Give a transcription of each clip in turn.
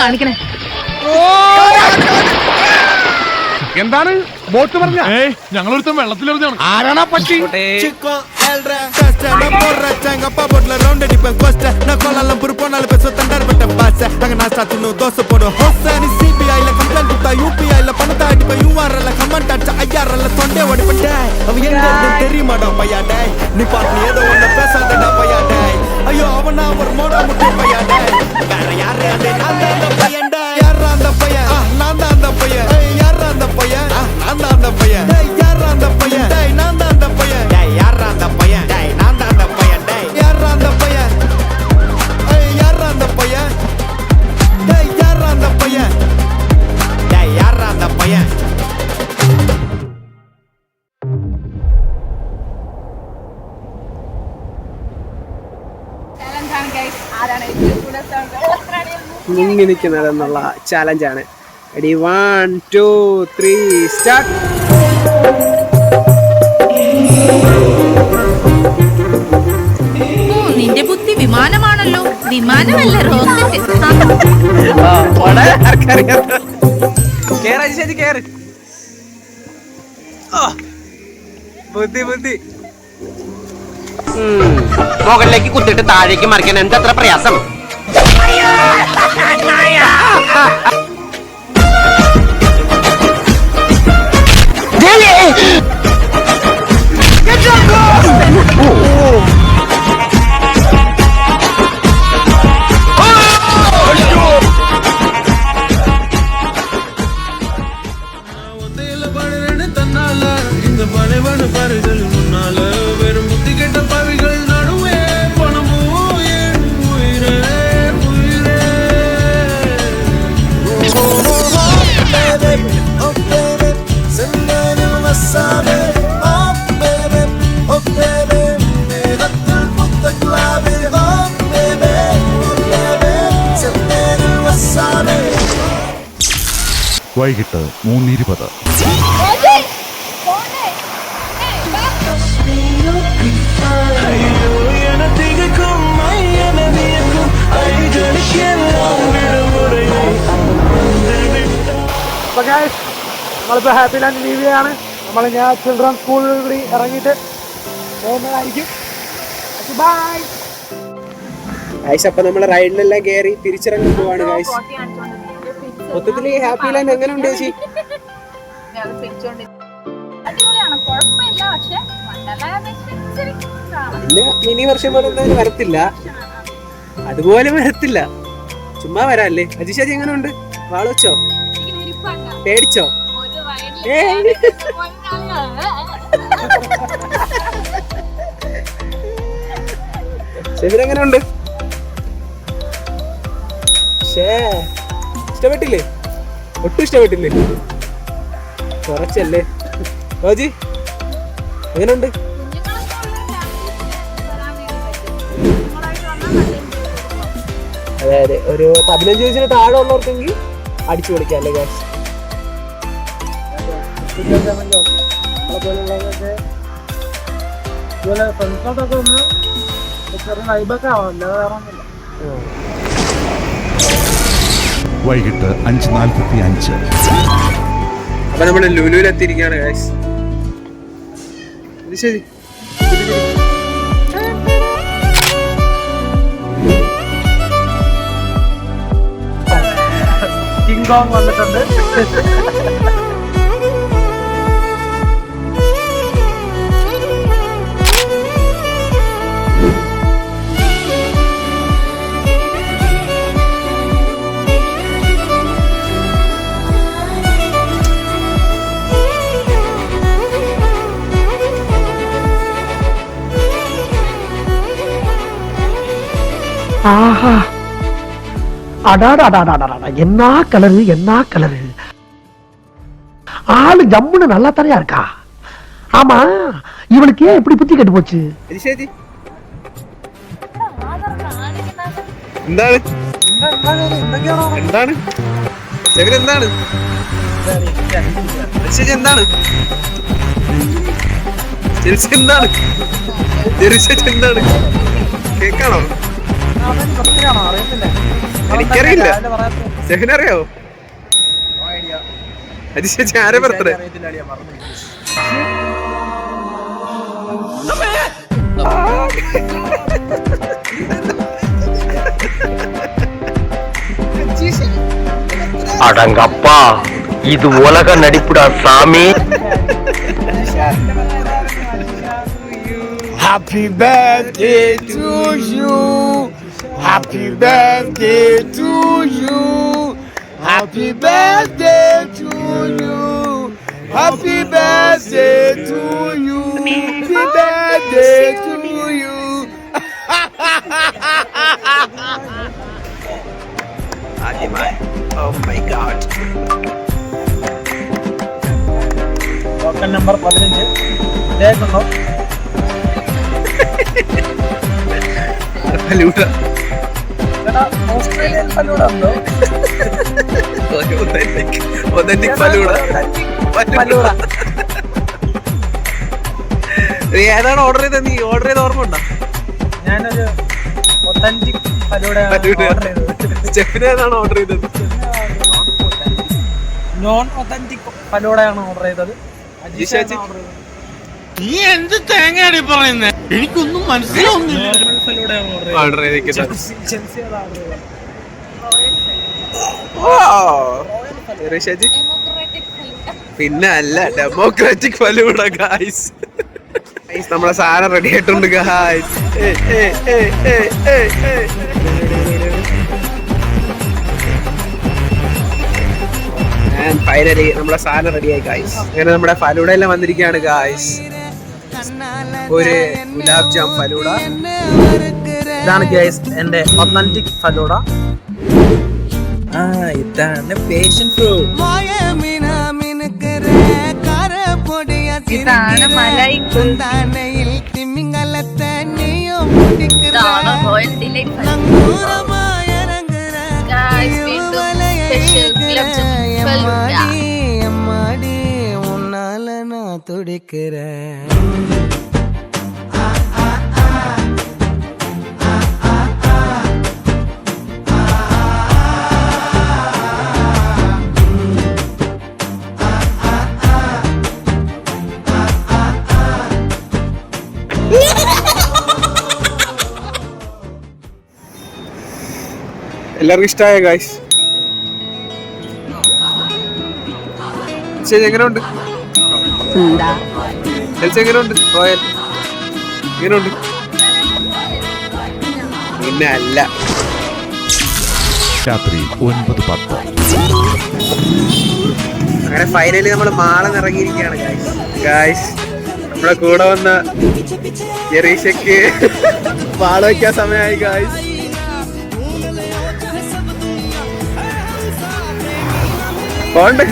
കാണിക്കണേ? എന്താണ് ബോട്ട് പറഞ്ഞ? ഞങ്ങളൊരുത്തം വെള്ളത്തിലെറിഞ്ഞാണ്. ആരാണാ പറ്റി? தெரியுமாடா பையாடே, நீ பாட்டு ஏதோ ஒண்ணு பேசாதடா பையாடே. ஐயோ அவனா ஒரு மோடா முட்டை பையாடே. வேற யாரு அந்த அந்த பையன்டா? யாரா அந்த பையன்? நான் தான் அந்த பையன். யாரா அந்த பையன்? நான் தான் அந்த பையன். யாரா அந்த பையன்? நான் தான் அந்த பையன். யாரா அந்த பையன்? நான் தான் அந்த பையன். யாரா அந்த பையன்? யாரா அந்த பையன்? யாரா அந்த பையன்? யாரா அந்த பையன்? മുങ്ങി നിൽക്കുന്നതെന്നുള്ള ചാലഞ്ചാണ്. Ready 1 2 3 start. നിന്റെ ബുദ്ധി വിമാനമാണല്ലോ. വിമാനമല്ല, റോക്കറ്റ്. ബുദ്ധി മുകളിലേക്ക് കുത്തിട്ട് താഴേക്ക് മറിക്കാൻ എന്തത്ര പ്രയാസം? വൈകിട്ട് 3:20. നമ്മളിപ്പോ ഹാപ്പി ലാൻഡ് ലീവ് ചെയ്യാണ്. നമ്മൾ ഞാൻ ചിൽഡ്രൻ സ്കൂളിൽ കൂടി ഇറങ്ങിയിട്ട് പോകുന്നതായിരിക്കും. Bye guys. അപ്പൊ നമ്മൾ റൈഡിലെല്ലാം കയറി തിരിച്ചിറങ്ങി പോവാണ് ഗൈസ്. മൊത്തത്തില് ഹാപ്പി ലാൻഡ് എങ്ങനെ ഉണ്ട് ചേച്ചി? പിന്നെ മിനി വർഷം പോലെ എന്തായാലും വരത്തില്ല, അതുപോലെ വരത്തില്ല, ചുമ്മാ വരാല്ലേ. അജിഷാജി എങ്ങനെ ഉണ്ട്? വാളോച്ചോ? പേടിച്ചോ? ശേഖരെങ്ങനെ ഉണ്ട്? ഇഷ്ടപ്പെട്ടില്ലേ? ഒട്ടും ഇഷ്ടപ്പെട്ടില്ലേ? കുറച്ചല്ലേ. റോജി എങ്ങനെയുണ്ട്? അതെ അതെ, ഒരു 15 വയസ്സിന് താഴെ ഉള്ളവർക്കെങ്കിൽ അടിച്ചു പൊളിക്കാം അല്ലേ ഗ്യാസ്? ഫ്രണ്ട്സോട്ടൊക്കെ ഒന്ന് ചെറിയ വൈബൊക്കെ ആവാം, അല്ലാതെ വേറെ ഒന്നുമില്ല. വൈകിട്ട് 5:45. അപ്പൊ നമ്മള് ലുലുവിലെത്തിയിരിക്കുകയാണ് ഗൈസ്. ഇത് ശരി. കിങ് കോങ് വന്നിട്ടുണ്ട്. ஆஹா, அடாடாடாடாடா, என்ன கலரு, என்ன கலரு. ஆளு ஜம்முன்னு நல்லா தரையா இருக்கா. ஆமா, இவளுக்கு ஏன் இப்படி புத்தி கெட்டு போச்சு? എന്താണ് എന്താണ് എന്താണ് എന്താണ് എന്താണ് എന്താണ് കേക്കാണോ? എനിക്കറിയില്ല. ഷെഫിനറിയോ? ചേച്ചി ആരെ ബർത്ത്ഡേ? அடங்கப்பா இது உலக நடிப்புடா சாமி. Happy birthday to you. Happy birthday to you. Happy birthday to you. Happy birthday to you. Happy birthday to you. Oh my god. Token number 15 കേൾക്കുന്നു. ഓസ്ട്രേലിയൻ ഫലൂഡ ഉണ്ടോ? Authentic ഫലൂഡ. ഏതാണ് ഓർഡർ ചെയ്തത്? നീ ഓർഡർ ചെയ്ത ഓർമ്മ ഉണ്ടോ? ഞാനൊരു ഒത്തന്റിക് ഫലൂഡ സ്റ്റെഫിന് ഏതാണ് ഓർഡർ ചെയ്തത്? നോൺ ഒത്തന്റിക് ഫലൂഡയാണ് ഓർഡർ ചെയ്തത്. ജിഷാജി നീ എന്ത് തേങ്ങയാണ് പറയുന്നത്? എനിക്കൊന്നും മനസ്സിലാവുന്നില്ല. നോർമൽ ഫലൂഡയാണ് ഓർഡർ ചെയ്തിരിക്കുന്നത്. ഋഷാജി പിന്നെ അല്ല, ഡെമോക്രാറ്റിക് ഫലൂഡ ഗായ്സ്. നമ്മളെ സാധനം റെഡി ആയിട്ടുണ്ട് ഗായ്സ്. ഫൈനലി നമ്മളെ സാധനം റെഡിയായി ഗായ്സ്. അങ്ങനെ നമ്മുടെ ഫലൂഡ എല്ലാം വന്നിരിക്കുകയാണ് ഗായ്സ്. ഒരു ഗുലാബ് ജാം ഫലൂഡ. ഇതാണ് ഗൈസ് എന്റെ ഒത്തന്റിക് ഫലൂഡ. ഇതാണ് പേഷൻ ഫ്രൂട്ട്. ഇതാണ് മലായി ഇതാണ് റോയൽ ഡിലൈറ്റ് ഗായ്സ്. വീണ്ടും സ്പെഷ്യൽ ഗുലാബ് ജാമുൻ ഫലൂഡ. എല്ലാവർക്കും ഇഷ്ടമായ ഗായ്സ്. ശരി, എങ്ങനെയുണ്ട്? എങ്ങനെയുണ്ട്? റോയൽ എങ്ങനെയുണ്ട്? പിന്നെ അല്ല. രാത്രി 9:10. അങ്ങനെ ഫൈനലി നമ്മൾ മാളം ഇറങ്ങിയിരിക്കുകയാണ് ഗായ്സ്. നമ്മുടെ കൂടെ വന്ന ജെറീഷയ്ക്ക് മാള വയ്ക്കാൻ സമയമായി guys. Pond.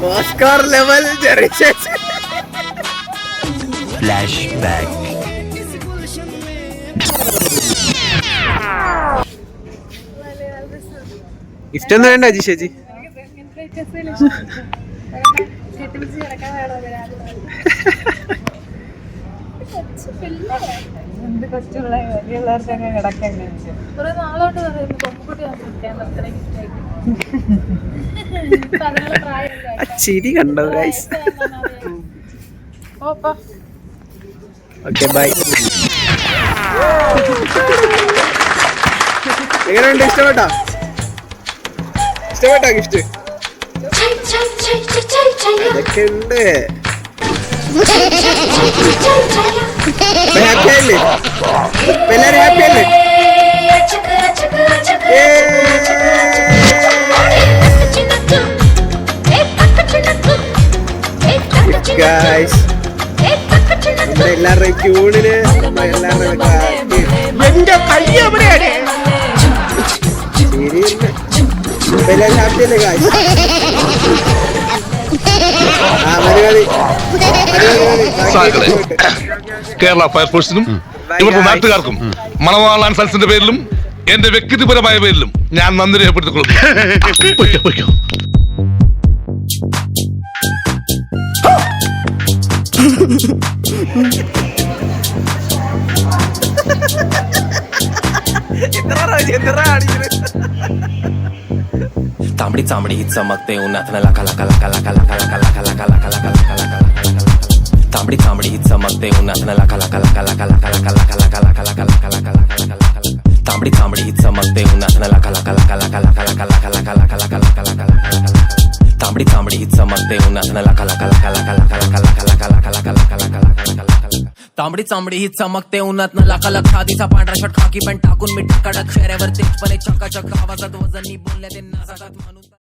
Oscar level Jereesh. Flash back. Gift ഒന്നും വേണ്ട ജിഷേജി? ചിരി കണ്ടോ ഗൈസ്? Okay bye. എങ്ങനെയുണ്ട്? ഇഷ്ടപ്പെട്ടോ ഗിഫ്റ്റ്? അതൊക്കെ ഉണ്ട്. ഹാപ്പി അല്ലേ? എല്ലാരും ഹാപ്പി അല്ലേ? ഗൈസ്, നമ്മുടെ എല്ലാവരുടെയും ട്യൂണിന് എല്ലാവരുടെയും എന്റെ കൈ എവിടെയാ? എല്ലാവരും ഹാപ്പി അല്ലേ guys? മലയാളി കേരള ഫയർഫോഴ്സിനും ഇവിടുത്തെ നാട്ടുകാർക്കും മണവാളാൻ സൽസിന്റെ പേരിലും എന്റെ വ്യക്തിപരമായ പേരിലും ഞാൻ നന്ദി രേഖപ്പെടുത്തിക്കൊള്ളുന്നു. तांबडी चांबडी चमकते उन्हात लका लका लका लका लका लका लका लका लका लका लका लका तांबडी चांबडी चमकते उन्हात लका लका लका लका लका लका लका लका लका लका लका लका लका तांबडी चांबडी चमकते उन्हात लका लका लका लका लका लका लका लका लका लका लका लका तांबडी चांबडी चमकते उन्हात लका लका लका लका लका लका लका लका लका लका लका लका लका तांबडी चांबडी ही चमकते उन्हात लका लका खादीचा पांढरा शर्ट खाकी पॅन्ट टाकून मिठ कडक चेहऱ्यावर तेजपणे चकाचक आवाजात वजनी बोलण्यात नासात म्हणून